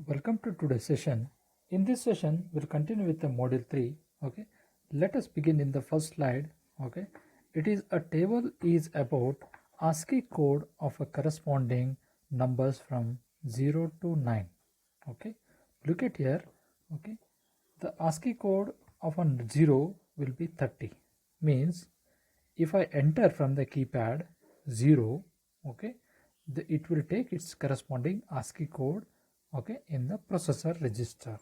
Welcome to today's session. In this session, we'll continue with the module 3. Okay, let us begin in the first slide. Okay, it is a table is about ASCII code of a corresponding numbers from 0 to 9. Okay, look at here. Okay, the ASCII code of a 0 will be 30. Means if I enter from the keypad 0, okay, it will take its corresponding ASCII code, okay, in the processor register.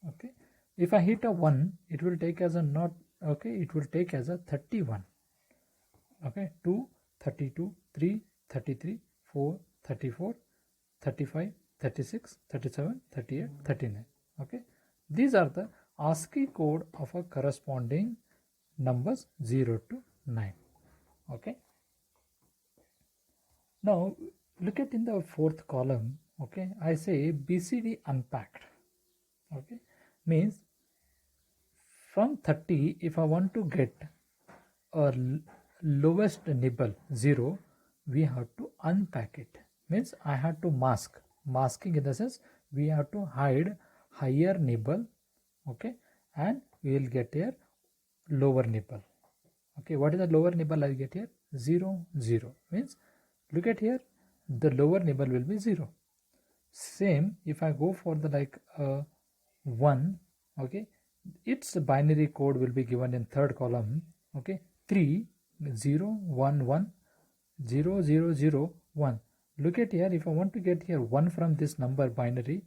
Okay, if I hit a 1, it will take as a not, okay, it will take as a 31. Okay, 2, 32, 3, 33, 4, 34, 35, 36, 37, 38, 39. Okay, these are the ASCII code of a corresponding numbers 0 to 9. Okay, now look at in the fourth column. Okay, I say BCD unpacked. Okay, means from 30, if I want to get a lowest nibble 0, we have to unpack it. Means I have to masking in the sense we have to hide higher nibble. Okay, and we will get here lower nibble. Okay, what is the lower nibble I get here? 0, 0. Means look at here, the lower nibble will be 0. Same if I go for the like 1, okay, its binary code will be given in third column. Okay, 3, 0, 1, 1, 0, 0, 0, 1. Look at here, if I want to get here 1 from this number binary,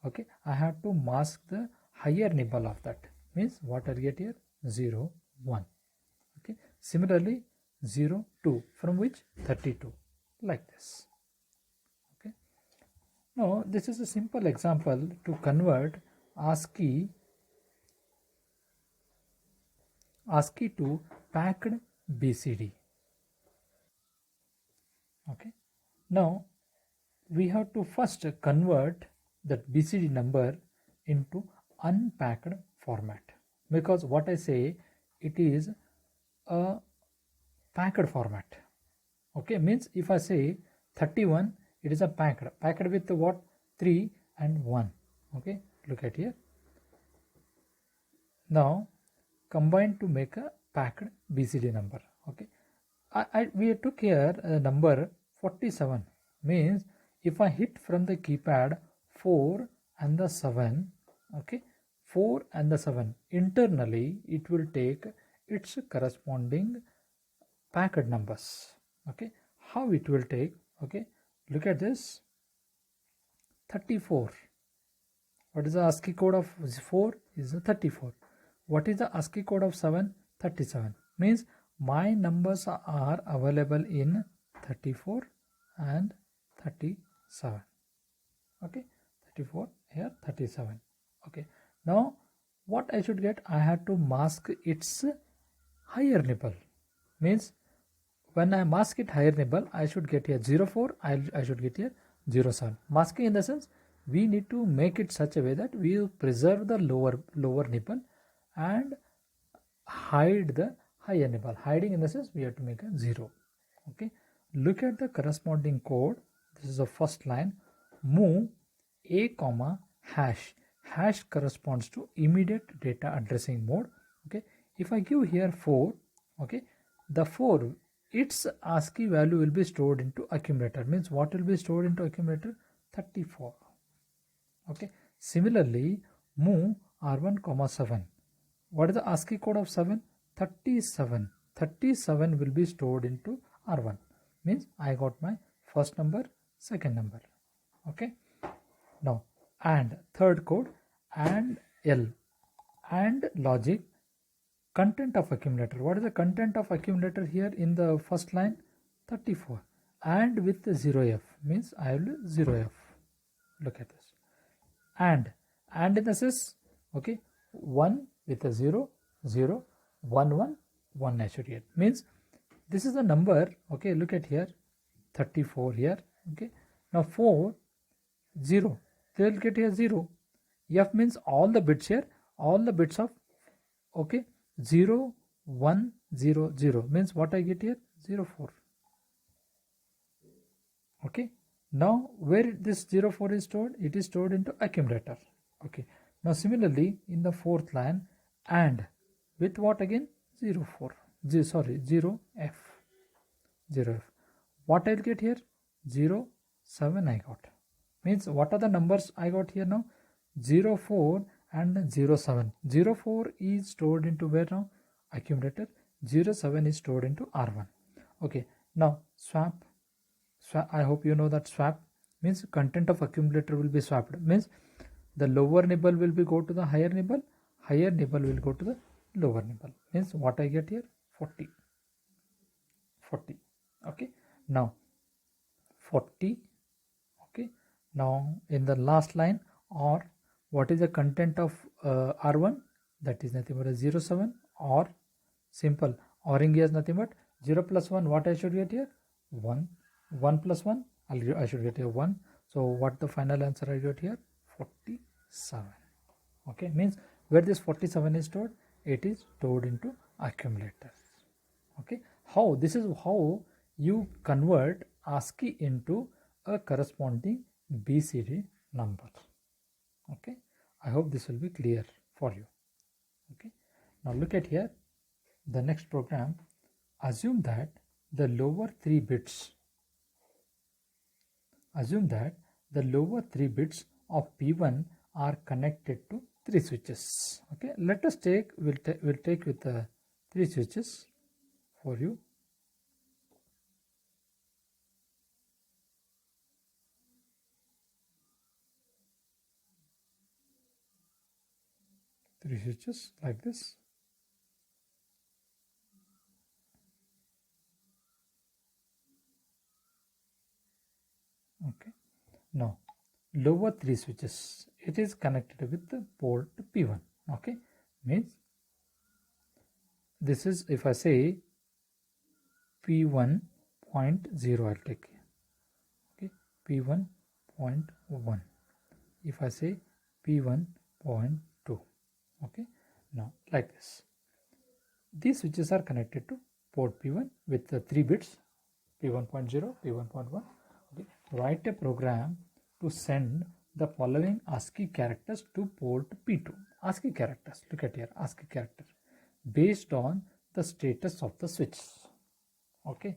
okay, I have to mask the higher nibble of that. Means what I get here? 0, 1. Okay, similarly 0, 2, from which 32, like this. Okay, now this is a simple example to convert ASCII to packed BCD. Okay, now we have to first convert that BCD number into unpacked format, because what I say, it is a packed format. Okay, means if I say 31, it is a packed with what? 3 and 1. Okay, look at here. Now combine to make a packed BCD number. Okay, we took here a number 47. Means if I hit from the keypad 4 and the 7, okay, 4 and the 7, internally it will take its corresponding packed numbers. Okay, how it will take? Okay, look at this. 34. What is the ASCII code of 4? Is the 34. What is the ASCII code of 7? 37. Means my numbers are available in 34 and 37. Okay, 34 here, 37. Okay, now what I should get? I have to mask its higher nibble. Means when I mask it higher nibble, I should get here 04, I should get here 07. Masking in the sense we need to make it such a way that we preserve the lower nibble and hide the higher nibble. Hiding in the sense we have to make a 0. Okay, look at the corresponding code. This is the first line. Move a comma hash. Hash corresponds to immediate data addressing mode. Okay, if I give here 4, okay, the 4, its ASCII value will be stored into accumulator. Means what will be stored into accumulator? 34. Okay, similarly move r1 comma 7. What is the ASCII code of 7? 37. 37 will be stored into r1. Means I got my first number, second number. Okay, now and third code, and L, and logic, content of accumulator. What is the content of accumulator here in the first line? 34. And with 0f, means I will 0f. Look at this. And in the sense, okay, 1 with a 0, 0, 1, 1, 1 I should get. Means this is the number. Okay, look at here, 34 here. Okay, now 4, 0, they will get here 0. F means all the bits here, all the bits of, okay, 0, 1, 0, 0. Means what I get here? 0, 4. Okay, Now where this 04 is stored, it is stored into accumulator. Okay, now similarly in the fourth line, and with what again? 04, 0f, 0f. What I'll get here? 0, 7 I got. Means what are the numbers I got here now? 04 and 07. 04 is stored into where now? Accumulator. 07 is stored into R1. Okay, now swap. I hope you know that swap means content of accumulator will be swapped. Means the lower nibble will be go to the higher nibble will go to the lower nibble. Means what I get here? 40. Okay, now 40. Okay, now in the last line, or what is the content of R1? That is nothing but a 07, or simple ORing is nothing but 0 plus 1. What I should get here? 1. 1 plus 1, I should get here 1. So what the final answer I get here? 47. Okay, means where this 47 is stored, it is stored into accumulator. Okay, how this is how you convert ASCII into a corresponding BCD number. Okay, I hope this will be clear for you. Okay, now look at here, the next program. Assume that the lower three bits of P1 are connected to 3 switches. Okay, let us take, we'll take with the 3 switches for you. Three switches like this. Okay, now lower 3 switches, it is connected with the port P1. Okay, means this is, if I say P1.0, I'll take here. Okay, P1.1. if I say P1.2. okay, now like this, these switches are connected to port P1 with the 3 bits P1.0, P1.1. okay, write a program to send the following ASCII characters to port P2. ASCII characters, look at here, ASCII character based on the status of the switch. Okay,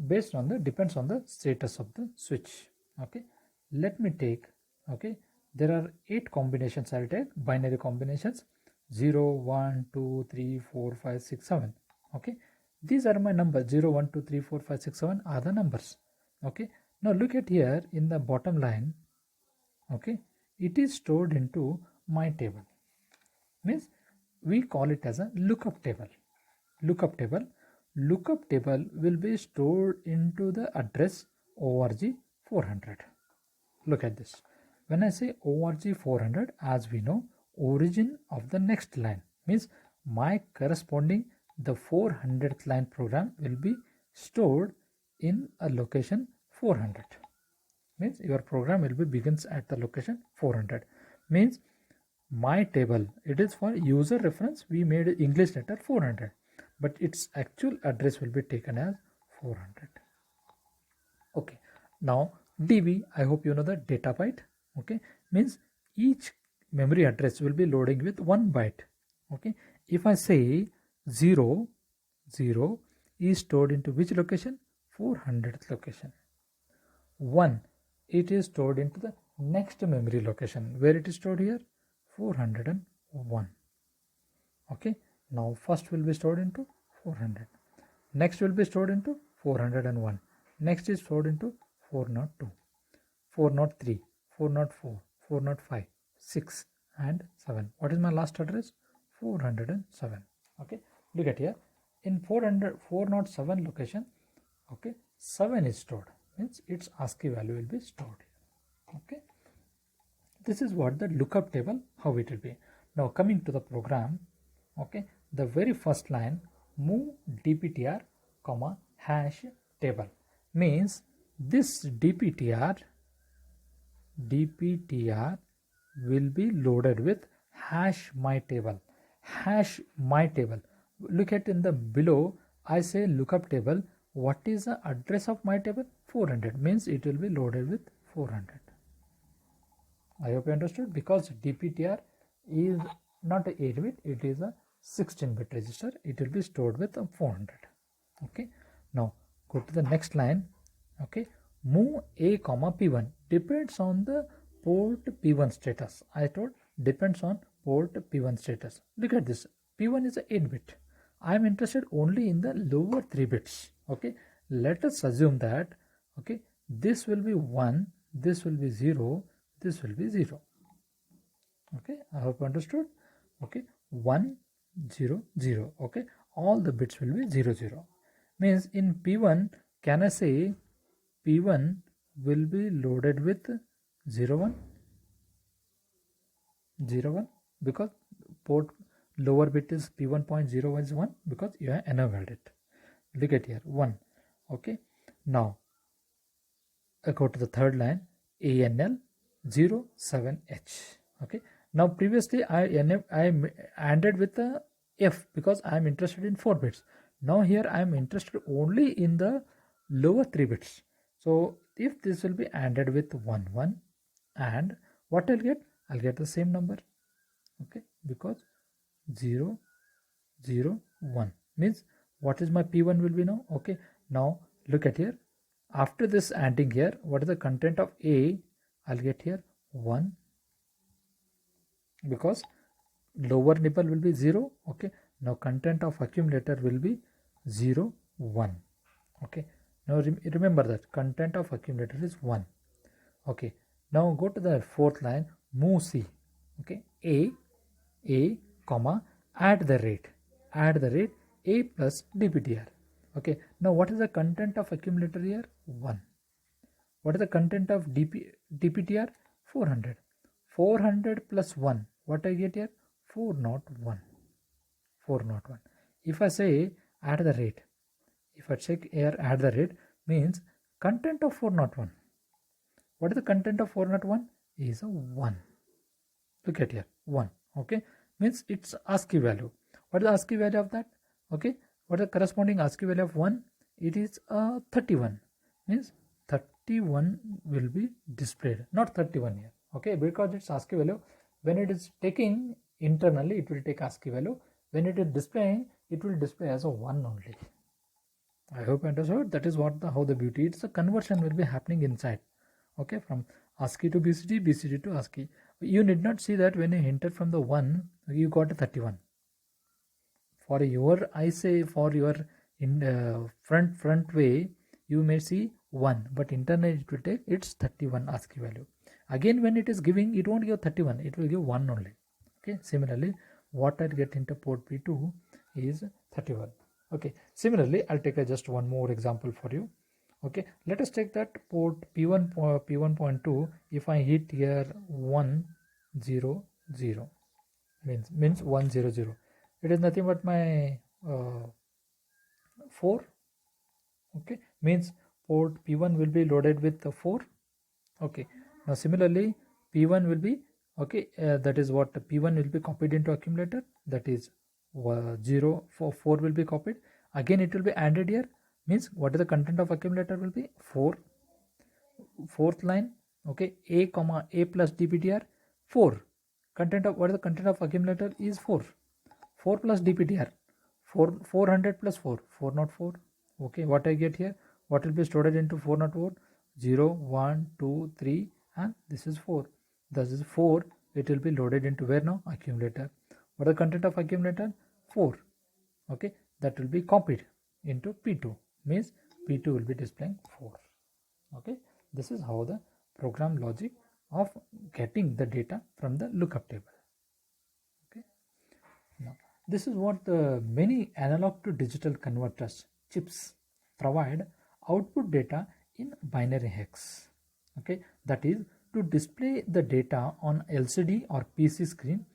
based on the, depends on the status of the switch. Okay, let me take, okay, there are 8 combinations I'll take, binary combinations, 0, 1, 2, 3, 4, 5, 6, 7. Okay, these are my numbers. 0, 1, 2, 3, 4, 5, 6, 7 are the numbers. Okay, now look at here in the bottom line. Okay, it is stored into my table. Means we call it as a lookup table. Lookup table will be stored into the address org 400. Look at this. When I say org 400, as we know, origin of the next line means my corresponding the 400th line program will be stored in a location 400. Means your program will be begins at the location 400. Means my table, it is for user reference, we made English letter 400, but its actual address will be taken as 400. Okay, now DB, I hope you know the data byte. Okay, means each memory address will be loading with 1 byte. Okay, if I say 0 is stored into which location? 400th location. 1, it is stored into the next memory location. Where it is stored here? 401. Okay, now first will be stored into 400, next will be stored into 401, next is stored into 402, 403, 404, 405, 6 and 7. What is my last address? 407. Okay, look at here, in 407 location, okay, 7 is stored, means its ASCII value will be stored. Okay, this is what the lookup table, how it will be. Now coming to the program, okay, the very first line, move dptr comma hash table, means this dptr will be loaded with hash my table. Hash my table, look at in the below, I say lookup table, what is the address of my table? 400, means it will be loaded with 400. I hope you understood, because DPTR is not a 8-bit, it is a 16-bit register. It will be stored with 400. Okay, now go to the next line. Okay, move A comma P1 depends on the port P1 status. I told depends on port P1 status. Look at this, P1 is a 8-bit. I am interested only in the lower 3 bits. Okay, let us assume that, okay, this will be 1, this will be 0, this will be 0. Okay, I hope you understood. Okay, 1 0 0. Okay, all the bits will be 0 0. Means in P1, can I say P1 will be loaded with 0 1 0 1, because port lower bit is P1.0 is 1, because you have enabled it. Look at here, 1. Okay, now I go to the third line, ANL 07H. Okay, now previously I ended with the F because I am interested in 4 bits. Now here I am interested only in the lower 3 bits. So if this will be ANDed with 1 1, and what I'll get? I'll get the same number. Okay, because 0 0 1 means what is my P1 will be now? Okay, now look at here. After this ANDing here, what is the content of A? I'll get here 1, because lower nibble will be 0. Okay, now content of accumulator will be 0 1. Okay, now remember that content of accumulator is 1. Okay, now go to the fourth line, move C. Okay, A comma add the rate A plus DPTR. Okay, now what is the content of accumulator here? 1. What is the content of DPTR? 400. 400 plus 1, what I get here? 401. 401. If I say add the rate, if I check here add the rate, means content of 401. What is the content of 401? Is a 1. Look at here, 1. Okay, means it's ASCII value. What is the ASCII value of that? Okay, what is the corresponding ASCII value of 1? It is 31. Means 31 will be displayed, not 31 here. Okay, because it's ASCII value. When it is taking internally, it will take ASCII value. When it is displaying, it will display as a 1 only. I hope you understood. That is what how the beauty. It's a conversion will be happening inside. Okay, from ASCII to BCD, BCD to ASCII. You need not see that when you enter from the 1, you got a 31. For your, I say for your in front way, you may see 1, but internally it will take its 31 ASCII value. Again, when it is giving, it won't give 31, it will give 1 only. Okay, similarly, what I get into port P2 is 31. Okay, similarly, I'll take just one more example for you. Okay, let us take that port P1.2. If I hit here 1 0 0, means 1 0 0, it is nothing but my 4. Okay, means port P1 will be loaded with 4. Okay, now similarly P1 will be, okay, that is what P1 will be copied into accumulator, that is 0 4 will be copied. Again it will be added here, means what is the content of accumulator will be 4. Fourth line, okay, A comma A plus DPTR 4. Content of, what is the content of accumulator is 4. 4 plus DPTR 400 plus 4 404. Okay, what I get here, what will be stored into 404? 0 1 2 3, and this is 4. This is 4. It will be loaded into where now? Accumulator. What is the content of accumulator? 4. Okay, that will be copied into P2, means P2 will be displaying 4. Okay, this is how the program logic of getting the data from the lookup table. Okay, now this is what the many analog to digital converters chips provide output data in binary hex. Okay, that is, to display the data on LCD or PC screen,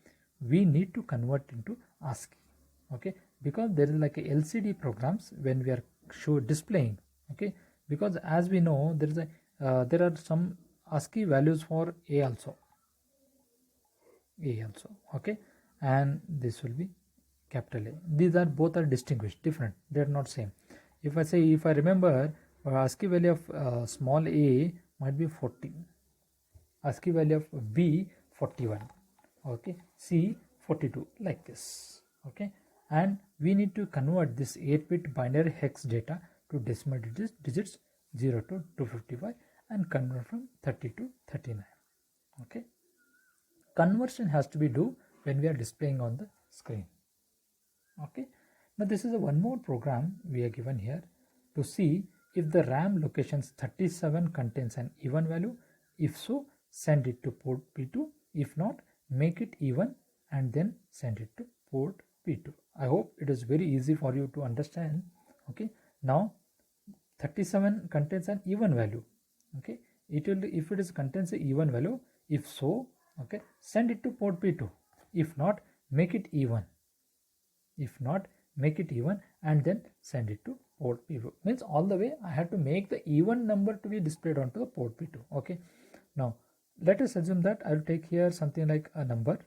we need to convert into ASCII. Okay, because there is like a LCD programs when we are displaying. Okay, because as we know, there is a there are some ASCII values for A also. Okay, and this will be capital A. These are both are distinguished, different, they are not same. If I remember, ASCII value of small a might be 40, ASCII value of b 41, okay, c 42, like this, okay. And we need to convert this 8-bit binary hex data to decimal digits 0 to 255 and convert from 30 to 39, okay. Conversion has to be done when we are displaying on the screen, okay. Now this is one more program we are given here to see if the RAM locations 37 contains an even value. If so, send it to port P2. If not, make it even and then send it to port P2. I hope it is very easy for you to understand, okay. Now 37 contains an even value, okay. It will, if it is contains an even value, if so, okay, send it to port P2. If not, make it even. If not, make it even and then send it to port P2. Means all the way I have to make the even number to be displayed onto the port P2, okay. Now let us assume that I will take here something like a number,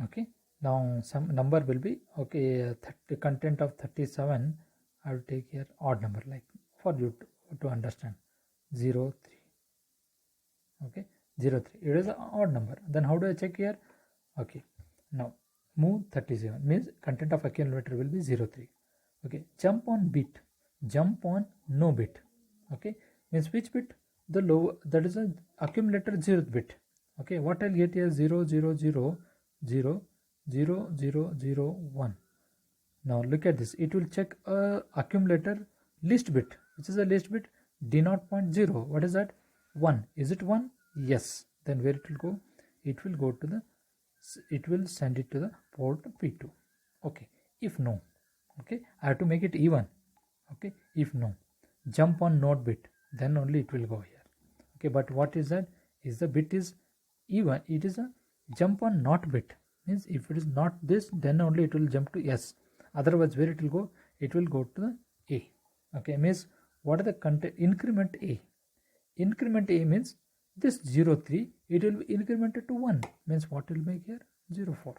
okay. Now some number will be, okay, the content of 37, I will take here odd number, like for you to understand, 0 3, okay, 0 3, it is an odd number. Then how do I check here? Okay, now move 37 means content of accumulator will be 0 3, okay. Jump on bit, jump on no bit, okay, means which bit? The low, that is a accumulator 0th bit, okay. What I'll get here? 0 0 0 0 0 0 0 1. Now look at this, it will check accumulator least bit. Which is the least bit? D0.0. What is that? 1. Is it 1? Yes. Then where it will go? It will go to the, it will send it to the port P2, okay. If no, okay, I have to make it even, okay. If no, jump on not bit, then only it will go here, okay. But what is that? Is the bit is even, it is a jump on not bit, means if it is not this, then only it will jump to yes. Otherwise where it will go? It will go to the A, okay. Means what are the content? Increment A. Increment A means this 0 3, it will be incremented to 1, means what will make here? 0 4.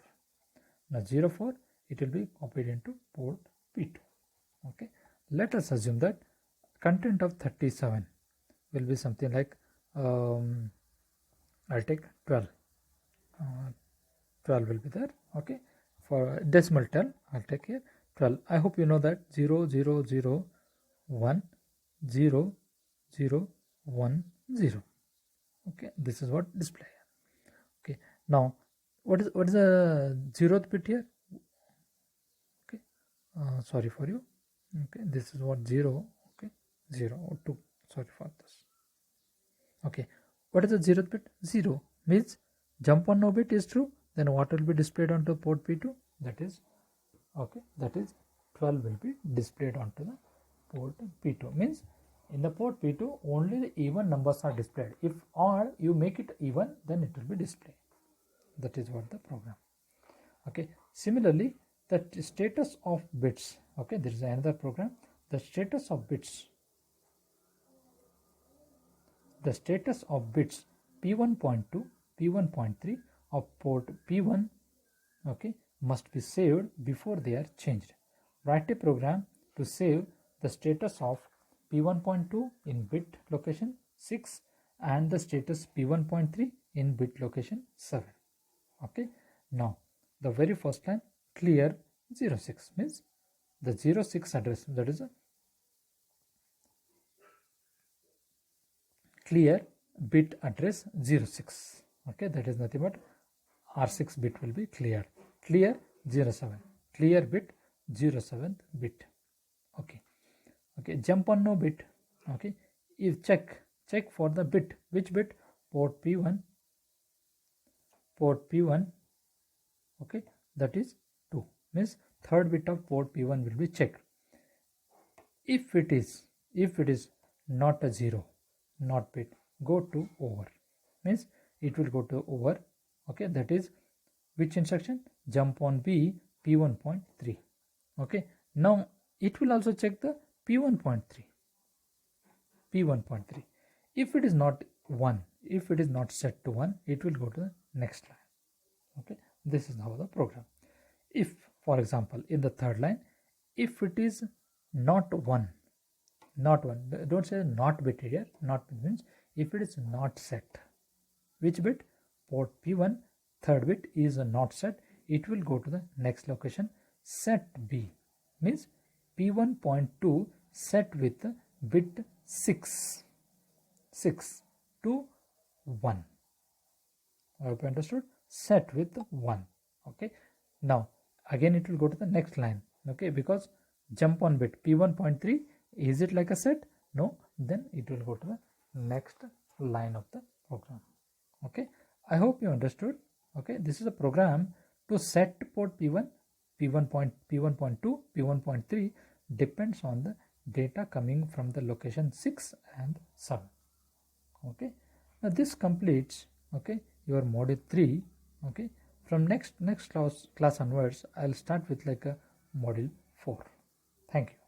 Now 0 4, it will be copied into port P2, okay. Let us assume that content of 37 will be something like, I'll take 12, 12 will be there, okay. For decimal 10, I'll take here 12. I hope you know that 0 0 0 1 0 0 1 0, okay. This is what display, okay. Now what is the 0th bit here? Okay, sorry for you, okay. This is what 0, okay, 0 or 2, sorry for this, okay. What is the 0th bit? 0 means jump on no bit is true, then what will be displayed onto port P2? That is, okay, that is 12 will be displayed onto the port P2. Means in the port P2 only the even numbers are displayed. If odd you make it even, then it will be displayed. That is what the program, okay. Similarly, the status of bits, okay, there is another program. The status of bits, the status of bits P1.2 P1.3 of port P1, okay, must be saved before they are changed. Write a program to save the status of P1.2 in bit location 6 and the status P1.3 in bit location 7, okay. Now the very first line, clear 06 means the 06 address, that is a clear bit address 06, okay. That is nothing but R6 bit will be cleared. Clear 07, clear bit 07th bit, okay. Okay, jump on no bit, okay. If check for the bit, which bit? Port P1, okay, that is 2, means third bit of port P1 will be checked. If it is not a 0, not bit, go to over, means it will go to over, okay. That is which instruction? Jump on B P1.3, okay. Now it will also check the P1.3. If it is not 1, if it is not set to 1, it will go to the next line, okay. This is how the program. If For example, in the third line, if it is not 1, don't say not bit here, not means if it is not set, which bit? Port P1 third bit is not set, it will go to the next location. Set B means P1.2 set with bit 6 to 1. I hope you understood. Set with 1. Okay, now again it will go to the next line. Okay, because jump on bit P1.3, is it like a set? No, then it will go to the next line of the program. Okay, I hope you understood. Okay, this is a program to set port P1, P1.2, P1.3 depends on the data coming from the location 6 and 7. Okay, now this completes, okay, your module 3. Okay, from next class onwards I'll start with like a module 4. Thank you.